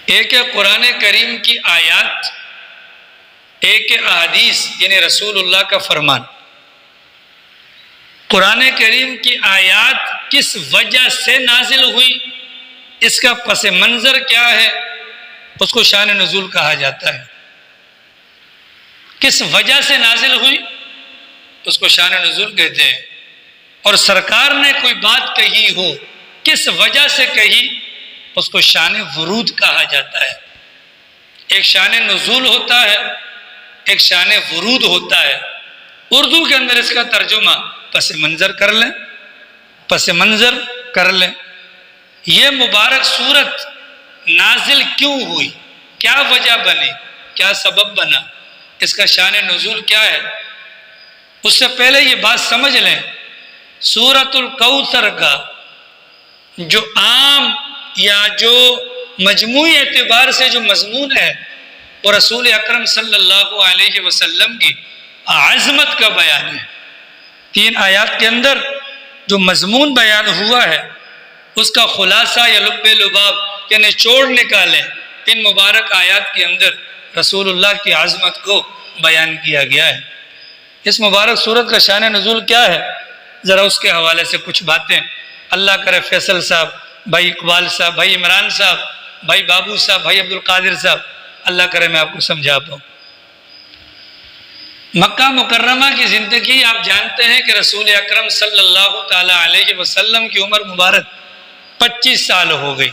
ایک ہے قرآن کریم کی آیات، ایک ہے احادیث یعنی رسول اللہ کا فرمان۔ قرآن کریم کی آیات کس وجہ سے نازل ہوئی، اس کا پس منظر کیا ہے، اس کو شان نزول کہا جاتا ہے۔ کس وجہ سے نازل ہوئی اس کو شان نزول کہتے ہیں۔ اور سرکار نے کوئی بات کہی ہو، کس وجہ سے کہی، اس کو شان ورود کہا جاتا ہے۔ ایک شان نزول ہوتا ہے، ایک شان ورود ہوتا ہے۔ اردو کے اندر اس کا ترجمہ پس منظر کر لیں، پس منظر کر لیں۔ یہ مبارک سورت نازل کیوں ہوئی، کیا وجہ بنی، کیا سبب بنا، اس کا شان نزول کیا ہے؟ اس سے پہلے یہ بات سمجھ لیں، سورۃ الکوثر کا جو عام یا جو مجموعی اعتبار سے جو مضمون ہے وہ رسول اکرم صلی اللہ علیہ وسلم کی عظمت کا بیان ہے۔ 3 آیات کے اندر جو مضمون بیان ہوا ہے اس کا خلاصہ یا لب لباب کے نچوڑ نکالیں، ان مبارک آیات کے اندر رسول اللہ کی عظمت کو بیان کیا گیا ہے۔ اس مبارک سورت کا شان نزول کیا ہے، ذرا اس کے حوالے سے کچھ باتیں۔ اللہ کرے فیصل صاحب، بھائی اقبال صاحب، بھائی عمران صاحب، بھائی بابو صاحب، بھائی عبد القادر صاحب، اللہ کرے میں آپ کو سمجھا پاؤں۔ مکہ مکرمہ کی زندگی آپ جانتے ہیں کہ رسول اکرم صلی اللہ تعالی علیہ وسلم کی عمر مبارک 25 سال ہو گئی۔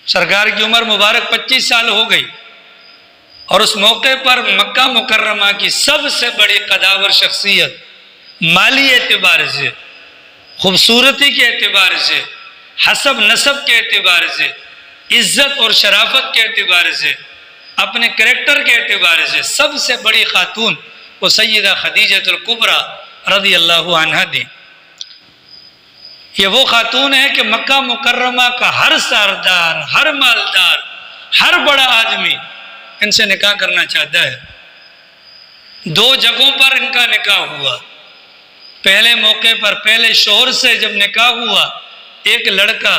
سرکار کی عمر مبارک 25 سال ہو گئی، اور اس موقع پر مکہ مکرمہ کی سب سے بڑی قداور شخصیت، مالی اعتبار سے، خوبصورتی کے اعتبار سے، حسب نسب کے اعتبار سے، عزت اور شرافت کے اعتبار سے، اپنے کریکٹر کے اعتبار سے سب سے بڑی خاتون وہ سیدہ خدیجہ الکبریٰ رضی اللہ عنہا دی۔ یہ وہ خاتون ہے کہ مکہ مکرمہ کا ہر سردار، ہر مالدار، ہر بڑا آدمی ان سے نکاح کرنا چاہتا ہے۔ 2 جگہوں پر ان کا نکاح ہوا۔ پہلے موقع پر پہلے شوہر سے جب نکاح ہوا، ایک لڑکا،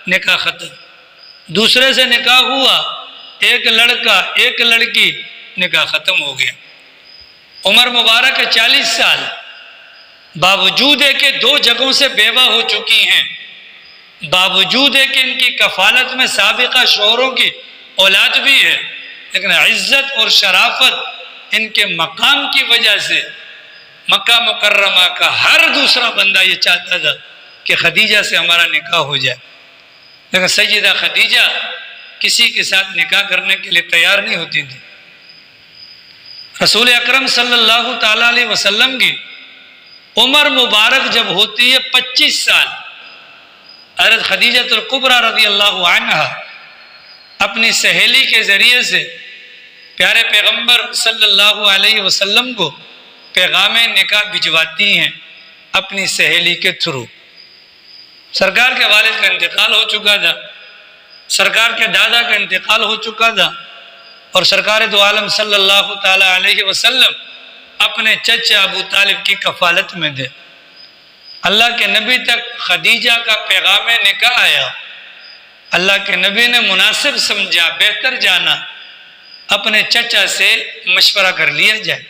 نکاح ختم۔ دوسرے سے نکاح ہوا، ایک لڑکا ایک لڑکی، نکاح ختم ہو گیا۔ عمر مبارک 40 سال، باوجود ہے کہ 2 جگہوں سے بیوہ ہو چکی ہیں، باوجود ہے کہ ان کی کفالت میں سابقہ شوہروں کی اولاد بھی ہے، لیکن عزت اور شرافت ان کے مقام کی وجہ سے مکہ مکرمہ کا ہر دوسرا بندہ یہ چاہتا تھا کہ خدیجہ سے ہمارا نکاح ہو جائے، لیکن سیدہ خدیجہ کسی کے ساتھ نکاح کرنے کے لیے تیار نہیں ہوتی تھی۔ رسول اکرم صلی اللہ تعالی علیہ وسلم کی عمر مبارک جب ہوتی ہے 25 سال، حضرت خدیجہ الکبریٰ رضی اللہ عنہا اپنی سہیلی کے ذریعے سے پیارے پیغمبر صلی اللہ علیہ وسلم کو پیغام نکاح بھجواتی ہیں اپنی سہیلی کے تھرو۔ سرکار کے والد کا انتقال ہو چکا تھا، سرکار کے دادا کا انتقال ہو چکا تھا، اور سرکار دو عالم صلی اللہ تعالی علیہ وسلم اپنے چچا ابو طالب کی کفالت میں تھے۔ اللہ کے نبی تک خدیجہ کا پیغام نکاح آیا، اللہ کے نبی نے مناسب سمجھا، بہتر جانا اپنے چچا سے مشورہ کر لیا جائے۔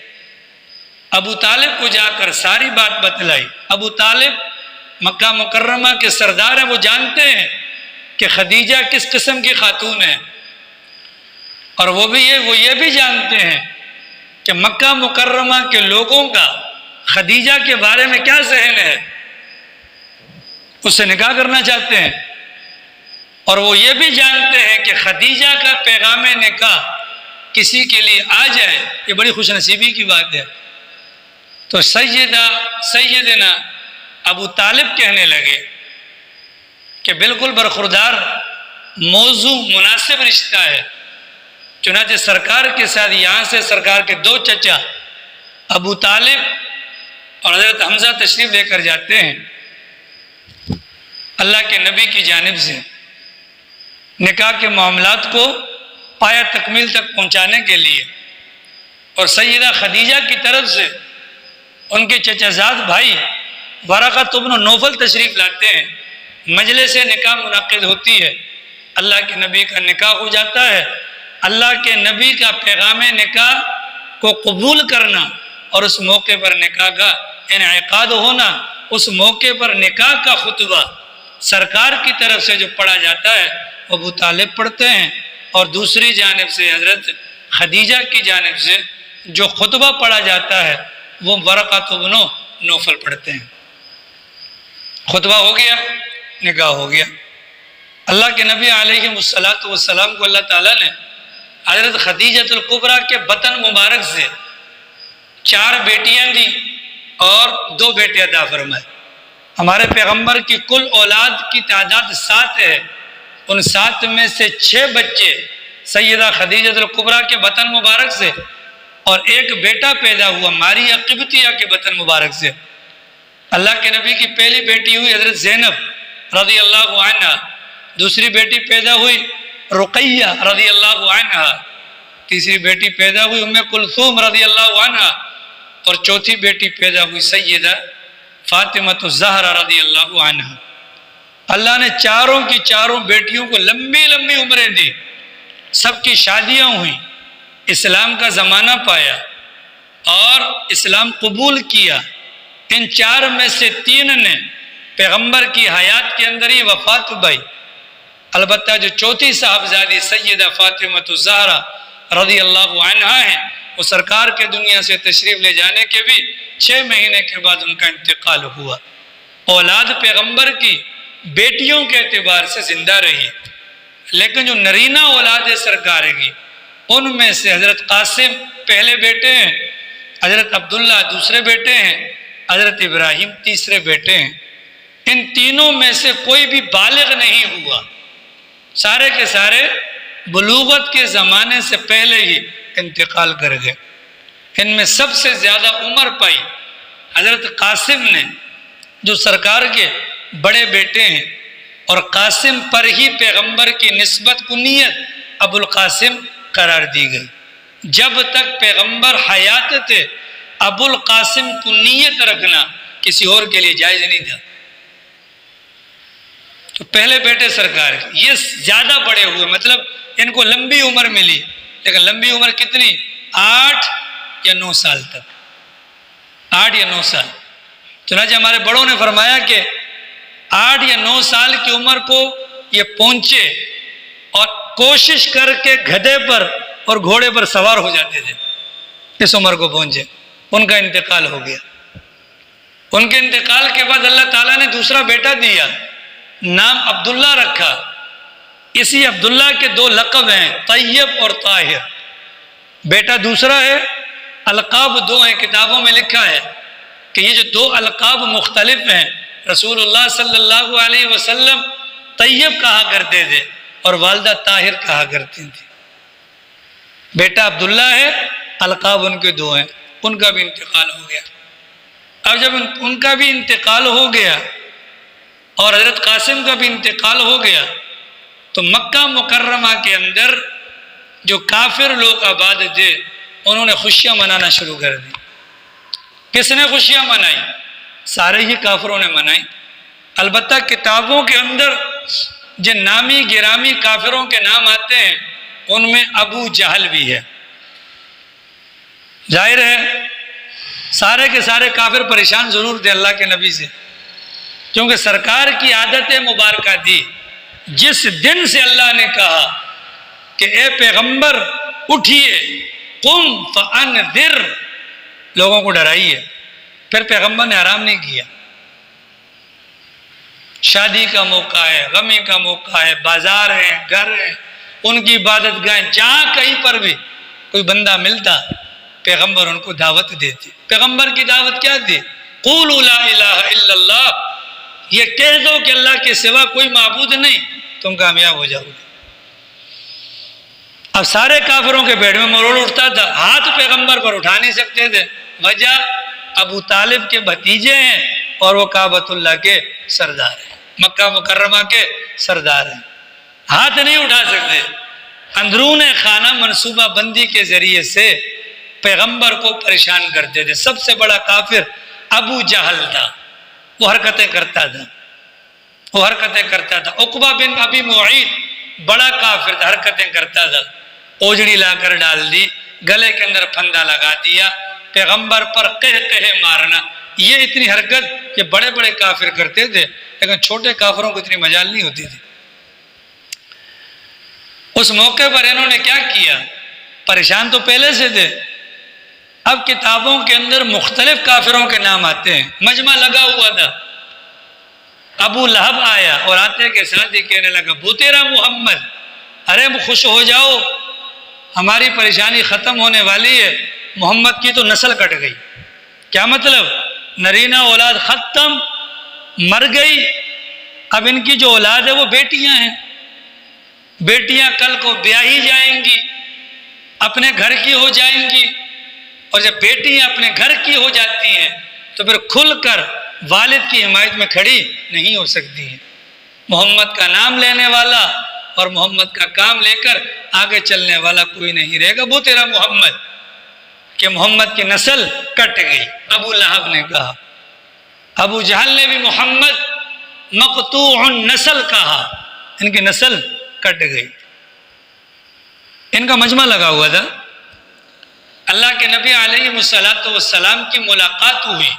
ابو طالب کو جا کر ساری بات بتلائی۔ ابو طالب مکہ مکرمہ کے سردار ہیں، وہ جانتے ہیں کہ خدیجہ کس قسم کی خاتون ہے، اور وہ یہ بھی جانتے ہیں کہ مکہ مکرمہ کے لوگوں کا خدیجہ کے بارے میں کیا ذہن ہے، اس سے نکاح کرنا چاہتے ہیں، اور وہ یہ بھی جانتے ہیں کہ خدیجہ کا پیغام نکاح کسی کے لیے آ جائے یہ بڑی خوش نصیبی کی بات ہے۔ تو سیدنا ابو طالب کہنے لگے کہ بالکل برخوردار موضوع مناسب رشتہ ہے۔ چنانچہ سرکار کے ساتھ یہاں سے سرکار کے 2 چچا ابو طالب اور حضرت حمزہ تشریف لے کر جاتے ہیں اللہ کے نبی کی جانب سے نکاح کے معاملات کو پایہ تکمیل تک پہنچانے کے لیے، اور سیدہ خدیجہ کی طرف سے ان کے چچا زاد بھائی ورقہ بن نوفل تشریف لاتے ہیں۔ مجلس نکاح منعقد ہوتی ہے، اللہ کے نبی کا نکاح ہو جاتا ہے۔ اللہ کے نبی کا پیغام نکاح کو قبول کرنا اور اس موقع پر نکاح کا انعقاد ہونا، اس موقع پر نکاح کا خطبہ سرکار کی طرف سے جو پڑھا جاتا ہے وہ ابو طالب پڑھتے ہیں، اور دوسری جانب سے حضرت خدیجہ کی جانب سے جو خطبہ پڑھا جاتا ہے وہ ورقۃ بن نوفل پڑھتے ہیں۔ خطبہ ہو گیا، نکاح ہو گیا۔ اللہ کے نبی علیہ الصلوۃ والسلام کو اللہ تعالیٰ نے حضرت خدیجۃ الکبریٰ کے بطن مبارک سے 4 بیٹیاں دی اور 2 بیٹے عطا فرمائے۔ ہمارے پیغمبر کی کل اولاد کی تعداد 7 ہے، ان 7 میں سے 6 بچے سیدہ خدیجۃ الکبریٰ کے بطن مبارک سے، اور 1 بیٹا پیدا ہوا ماریہ قبطیہ کے بطن مبارک سے۔ اللہ کے نبی کی پہلی بیٹی ہوئی حضرت زینب رضی اللہ عنہا، دوسری بیٹی پیدا ہوئی رقیہ رضی اللہ عنہا، تیسری بیٹی پیدا ہوئی ام کلثوم رضی اللہ عنہا، اور چوتھی بیٹی پیدا ہوئی سیدہ فاطمہ الزہرا رضی اللہ عنہا۔ اللہ نے چاروں کی چاروں بیٹیوں کو لمبی لمبی عمریں دی، سب کی شادیاں ہوئیں، اسلام کا زمانہ پایا اور اسلام قبول کیا۔ ان 4 میں سے 3 نے پیغمبر کی حیات کے اندر ہی وفات پائی، البتہ جو چوتھی صاحبزادی سیدہ فاطمہ الزہرا رضی اللہ عنہا ہیں، وہ سرکار کے دنیا سے تشریف لے جانے کے بھی 6 مہینے کے بعد ان کا انتقال ہوا۔ اولاد پیغمبر کی بیٹیوں کے اعتبار سے زندہ رہی، لیکن جو نرینہ اولاد ہے سرکار کی، ان میں سے حضرت قاسم پہلے بیٹے ہیں، حضرت عبداللہ دوسرے بیٹے ہیں، حضرت ابراہیم تیسرے بیٹے ہیں۔ ان تینوں میں سے کوئی بھی بالغ نہیں ہوا، سارے کے سارے بلوغت کے زمانے سے پہلے ہی انتقال کر گئے۔ ان میں سب سے زیادہ عمر پائی حضرت قاسم نے، جو سرکار کے بڑے بیٹے ہیں، اور قاسم پر ہی پیغمبر کی نسبت کنیت ابو القاسم قرار دی گئی۔ جب تک پیغمبر حیات تھے ابو القاسم کنیت رکھنا کسی اور کے لیے جائز نہیں تھا۔ تو پہلے بیٹے سرکار یہ زیادہ بڑے ہوئے، مطلب ان کو لمبی عمر ملی، لیکن لمبی عمر کتنی؟ 8 یا 9 سال تک، 8 یا 9 سال۔ چنانچہ ہمارے بڑوں نے فرمایا کہ 8 یا 9 سال کی عمر کو یہ پہنچے اور کوشش کر کے گدھے پر اور گھوڑے پر سوار ہو جاتے تھے، اس عمر کو پہنچے۔ ان کا انتقال ہو گیا۔ ان کے انتقال کے بعد اللہ تعالیٰ نے دوسرا بیٹا دیا، نام عبداللہ رکھا۔ اسی عبداللہ کے 2 لقب ہیں، طیب اور طاہر۔ بیٹا دوسرا ہے، القاب 2 ہیں، کتابوں میں لکھا ہے کہ یہ جو 2 القاب مختلف ہیں، رسول اللہ صلی اللہ علیہ وسلم طیب کہا کرتے تھے اور والدہ طاہر کہا کرتی تھی۔ بیٹا عبداللہ ہے، القاب ان کے 2 ہیں، ان کا بھی انتقال ہو گیا۔ اب جب ان کا بھی انتقال ہو گیا اور حضرت قاسم کا بھی انتقال ہو گیا، تو مکہ مکرمہ کے اندر جو کافر لوگ آباد تھے انہوں نے خوشیاں منانا شروع کر دی۔ کس نے خوشیاں منائی؟ سارے ہی کافروں نے منائی، البتہ کتابوں کے اندر جن نامی گرامی کافروں کے نام آتے ہیں ان میں ابو جہل بھی ہے۔ ظاہر ہے سارے کے سارے کافر پریشان ضرور تھے اللہ کے نبی سے، کیونکہ سرکار کی عادت مبارکہ تھی، جس دن سے اللہ نے کہا کہ اے پیغمبر اٹھیے، قم فانذر، لوگوں کو ڈرائیے، پھر پیغمبر نے آرام نہیں کیا۔ شادی کا موقع ہے، غمی کا موقع ہے، بازار ہیں، گھر ہیں، ان کی عبادت گاہیں، جہاں کہیں پر بھی کوئی بندہ ملتا پیغمبر ان کو دعوت دیتے۔ پیغمبر کی دعوت کیا تھی؟ قولوا لا الہ الا اللہ، یہ کہہ دو کہ اللہ کے سوا کوئی معبود نہیں، تم کامیاب ہو جاؤ گے۔ اب سارے کافروں کے پیٹ میں مروڑ اٹھتا تھا، ہاتھ پیغمبر پر اٹھا نہیں سکتے تھے، وجہ ابو طالب کے بھتیجے ہیں اور وہ کعبۃ اللہ کے سردار ہیں، مکہ مکرمہ کے سردار ہیں، ہاتھ نہیں اٹھا سکتے۔ اندرون خانہ منصوبہ بندی کے ذریعے سے پیغمبر کو پریشان کرتے تھے۔ سب سے بڑا کافر ابو جہل تھا، وہ حرکتیں کرتا تھا، عقبہ بن ابی معیط بڑا کافر تھا، حرکتیں کرتا تھا، اوجڑی لا کر ڈال دی، گلے کے اندر پھندا لگا دیا، پیغمبر پر قہقہے مارنا، یہ اتنی حرکت کہ بڑے بڑے کافر کرتے تھے لیکن چھوٹے کافروں کو اتنی مجال نہیں ہوتی تھی۔ اس موقع پر انہوں نے کیا کیا؟ پریشان تو پہلے سے تھے، اب کتابوں کے اندر مختلف کافروں کے نام آتے ہیں، مجمع لگا ہوا تھا، ابو لہب آیا اور آتے کے ساتھ ہی کہنے لگا بو تیرا محمد، ارے خوش ہو جاؤ، ہماری پریشانی ختم ہونے والی ہے، محمد کی تو نسل کٹ گئی۔ کیا مطلب؟ نرینہ اولاد ختم، مر گئی، اب ان کی جو اولاد ہے وہ بیٹیاں ہیں، بیٹیاں کل کو بیاہی جائیں گی، اپنے گھر کی ہو جائیں گی، اور جب بیٹیاں اپنے گھر کی ہو جاتی ہیں تو پھر کھل کر والد کی حمایت میں کھڑی نہیں ہو سکتی ہیں۔ محمد کا نام لینے والا اور محمد کا کام لے کر آگے چلنے والا کوئی نہیں رہے گا۔ وہ تیرا محمد، کہ محمد کی نسل کٹ گئی۔ ابو لہب نے کہا، ابو جہل نے بھی محمد مقطوع النسل کہا، ان کی نسل کٹ گئی۔ ان کا مجمع لگا ہوا تھا، اللہ کے نبی علیہ السلام کی ملاقات ہوئی،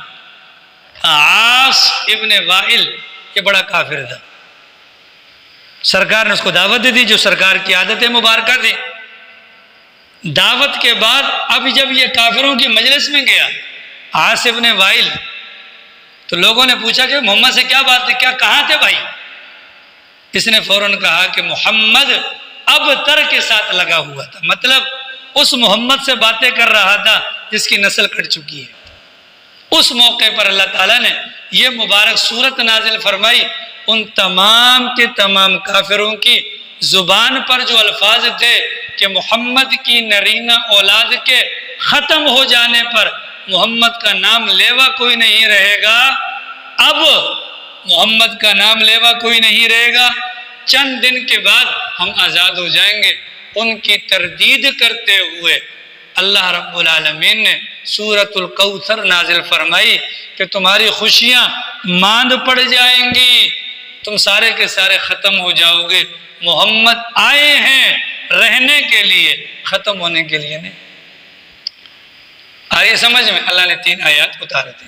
عاص ابن وائل، یہ بڑا کافر تھا، سرکار نے اس کو دعوت دی جو سرکار کی عادت مبارکہ تھی۔ دعوت کے بعد اب جب یہ کافروں کی مجلس میں گیا عاص ابن وائل، تو لوگوں نے پوچھا کہ محمد سے کیا بات ہے، کیا کہاں تھے بھائی؟ اس نے فوراً کہا کہ محمد ابتر کے ساتھ لگا ہوا تھا، مطلب اس محمد سے باتیں کر رہا تھا جس کی نسل کٹ چکی ہے۔ اس موقع پر اللہ تعالیٰ نے یہ مبارک سورت نازل فرمائی، ان تمام کے تمام کافروں کی زبان پر جو الفاظ تھے کہ محمد کی نرینہ اولاد کے ختم ہو جانے پر محمد کا نام لیوا کوئی نہیں رہے گا، اب محمد کا نام لیوا کوئی نہیں رہے گا، چند دن کے بعد ہم آزاد ہو جائیں گے، ان کی تردید کرتے ہوئے اللہ رب العالمین نے سورۃ الکوثر نازل فرمائی کہ تمہاری خوشیاں ماند پڑ جائیں گی، تم سارے کے سارے ختم ہو جاؤ گے، محمد آئے ہیں رہنے کے لیے، ختم ہونے کے لیے نہیں۔ آئیے سمجھ میں، اللہ نے 3 آیات اتارے تھے۔